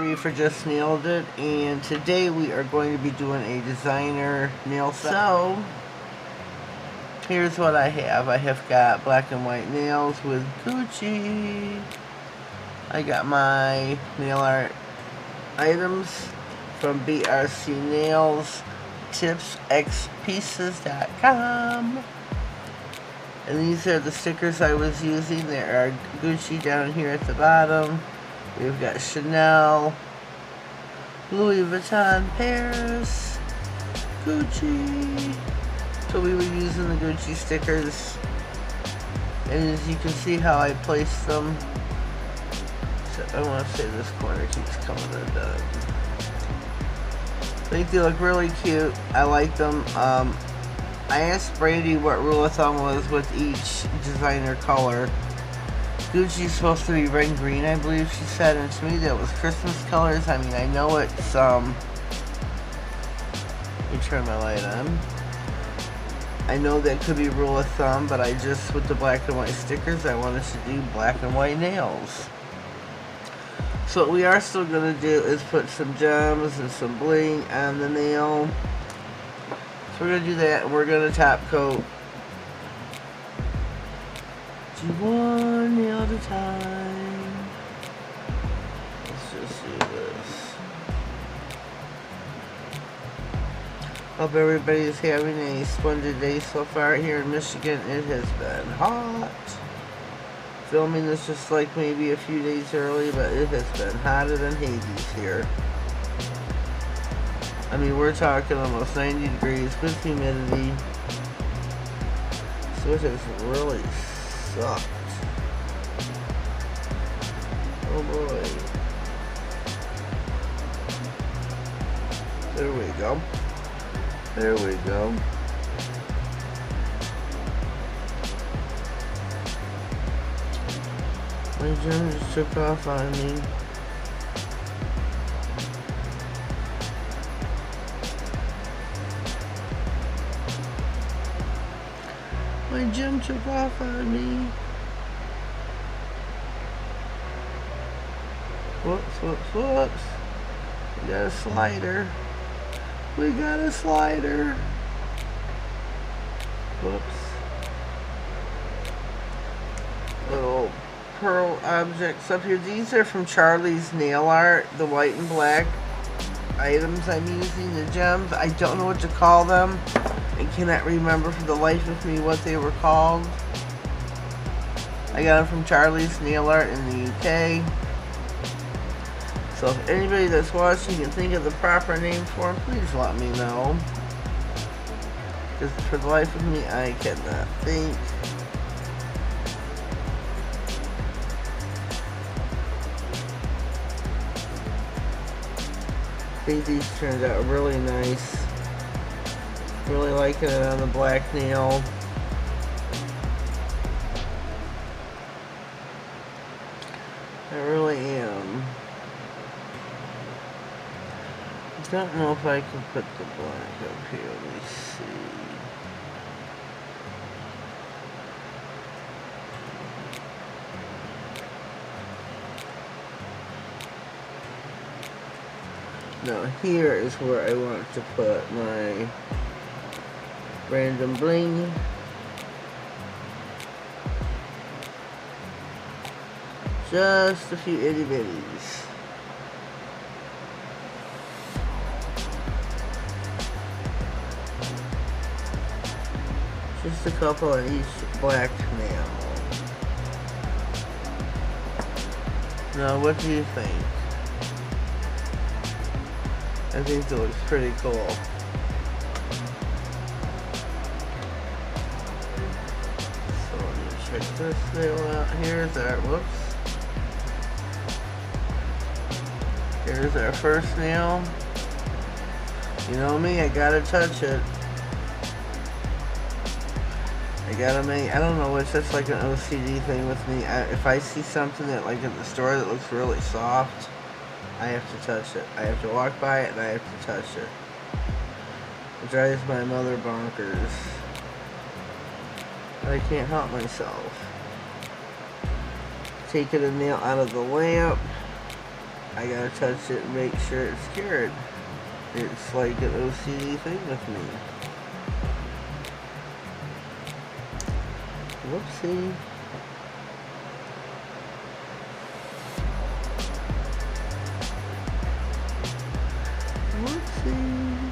3 for Just Nailed It, and today we are going to be doing a designer nail set. So, here's what I have. I have got black and white nails with Gucci. I got my nail art items from BRC Nails, tipsxpieces.com. And these are the stickers I was using. There are Gucci down here at the bottom. We've got Chanel, Louis Vuitton, Paris, Gucci. So we were using the Gucci stickers. And as you can see how I placed them. So I want to say this corner keeps coming undone. I think they look really cute. I like them. I asked Brandy what rule of thumb was with each designer color. Gucci's supposed to be red and green, I believe she said, and to me that was Christmas colors. I mean, I know it's, let me turn my light on. I know that could be rule of thumb, but I just, with the black and white stickers, I wanted to do black and white nails. So what we are still going to do is put some gems and some bling on the nail. So we're going to do that, and we're going to top coat. Do one nail at a time. Let's just do this. Hope everybody's having a splendid day so far here in Michigan. It has been hot. Filming this just like maybe a few days early, but it has been hotter than Hades here. I mean, we're talking almost 90 degrees with humidity. So it has really sucked. Oh boy. There we go. There we go. My gem just took off on me. My gem took off on me. Whoops, whoops, whoops. We got a slider. We got a slider. Whoops. Little pearl objects up here. These are from Charlie's Nail Art. The white and black items I'm using. The gems. I don't know what to call them. I cannot remember for the life of me what they were called. I got them from Charlie's Nail Art in the UK. So if anybody that's watching can think of the proper name for them, please let me know. Because for the life of me, I cannot think. I think these turned out really nice. Really liking it on the black nail. I really am. I don't know if I can put the black up here. Let me see. Now here is where I want to put my random bling. Just a few itty bitties. Just a couple on each black nail. Now what do you think? I think that looks pretty cool. So let me check this nail out. Here's our, whoops. Here's our first nail. You know me, I gotta touch it. I gotta make, I don't know, it's just like an OCD thing with me. If I see something that like at the store that looks really soft, I have to touch it. I have to walk by it and I have to touch it. It drives my mother bonkers. But I can't help myself. Taking a nail out of the lamp. I gotta touch it and make sure it's cured. It's like an OCD thing with me. Whoopsie. Whoopsie.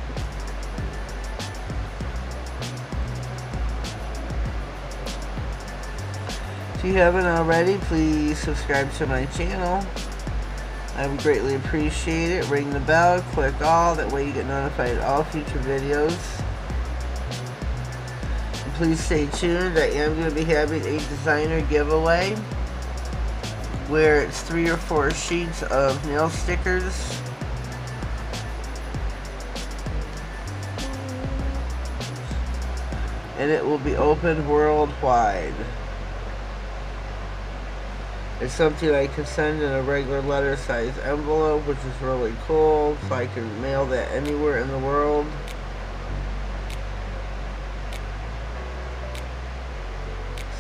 If you haven't already, please subscribe to my channel. I would greatly appreciate it. Ring the bell, click all, that way you get notified of all future videos. And please stay tuned. I am going to be having a designer giveaway where it's 3 or 4 sheets of nail stickers. And it will be open worldwide. It's something I can send in a regular letter size envelope, which is really cool, so I can mail that anywhere in the world.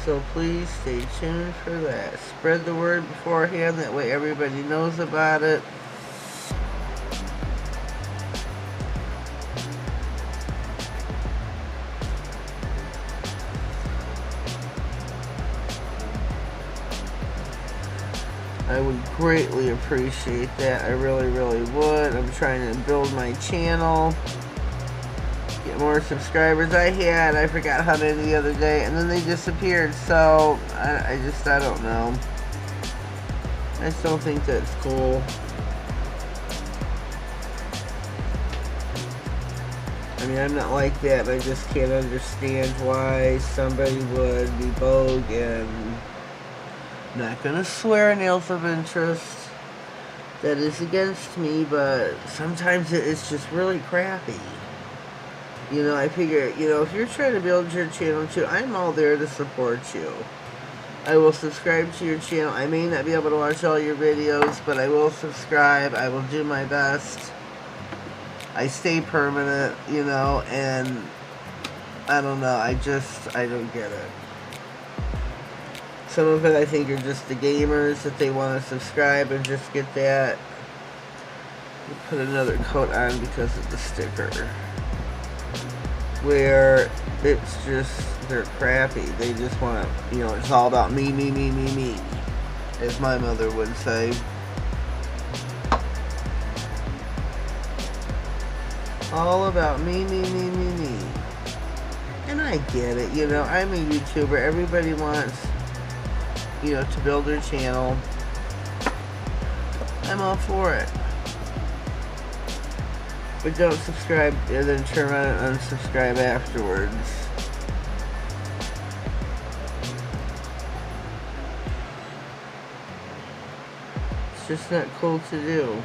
So please stay tuned for that. Spread the word beforehand, that way everybody knows about it. I would greatly appreciate that. I really, really would. I'm trying to build my channel, get more subscribers. I forgot how many the other day, and then they disappeared. So I don't know. I just don't think that's cool. I mean, I'm not like that. I just can't understand why somebody would be vogue and not gonna swear nails of interest. That is against me, but sometimes it's just really crappy. You know, I figure, you know, if you're trying to build your channel too, I'm all there to support you. I will subscribe to your channel. I may not be able to watch all your videos, but I will subscribe. I will do my best. I stay permanent, you know, and I don't know, I don't get it. Some of it I think are just the gamers that they want to subscribe and just get that. Put another coat on because of the sticker. Where it's just, they're crappy. They just want to, you know, it's all about me, me, me, me, me. As my mother would say. All about me, me, me, me, me. And I get it, you know, I'm a YouTuber. Everybody wants, you know, to build their channel. I'm all for it. But don't subscribe and then turn around and unsubscribe afterwards. It's just not cool to do.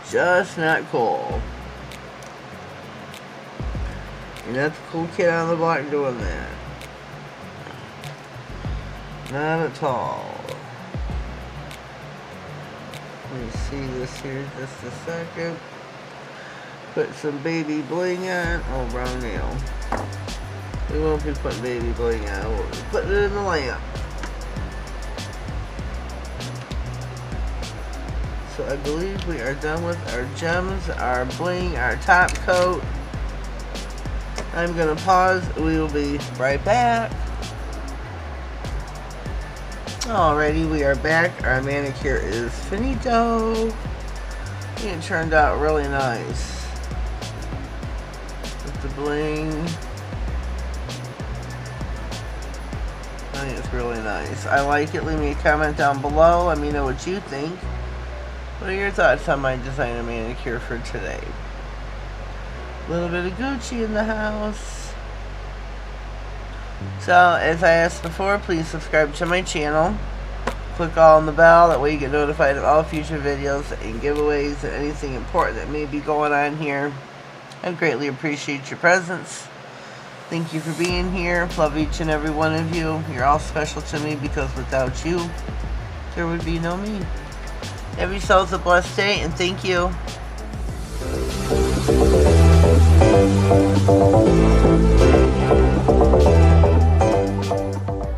Just not cool. You're not the cool kid on the block doing that. Not at all. Let me see this here just a second. Put some baby bling on. Oh, brown nail. We won't be putting baby bling on. We'll be putting it in the lamp. So I believe we are done with our gems, our bling, our top coat. I'm going to pause. We will be right back. Alrighty, we are back. Our manicure is finito. It turned out really nice. With the bling. I think it's really nice. I like it. Leave me a comment down below. Let me know what you think. What are your thoughts on my designer manicure for today? A little bit of Gucci in the house. So, as I asked before, please subscribe to my channel. Click all on the bell, that way you get notified of all future videos and giveaways and anything important that may be going on here. I greatly appreciate your presence. Thank you for being here. Love each and every one of you. You're all special to me because without you, there would be no me. Have yourselves a blessed day, and thank you.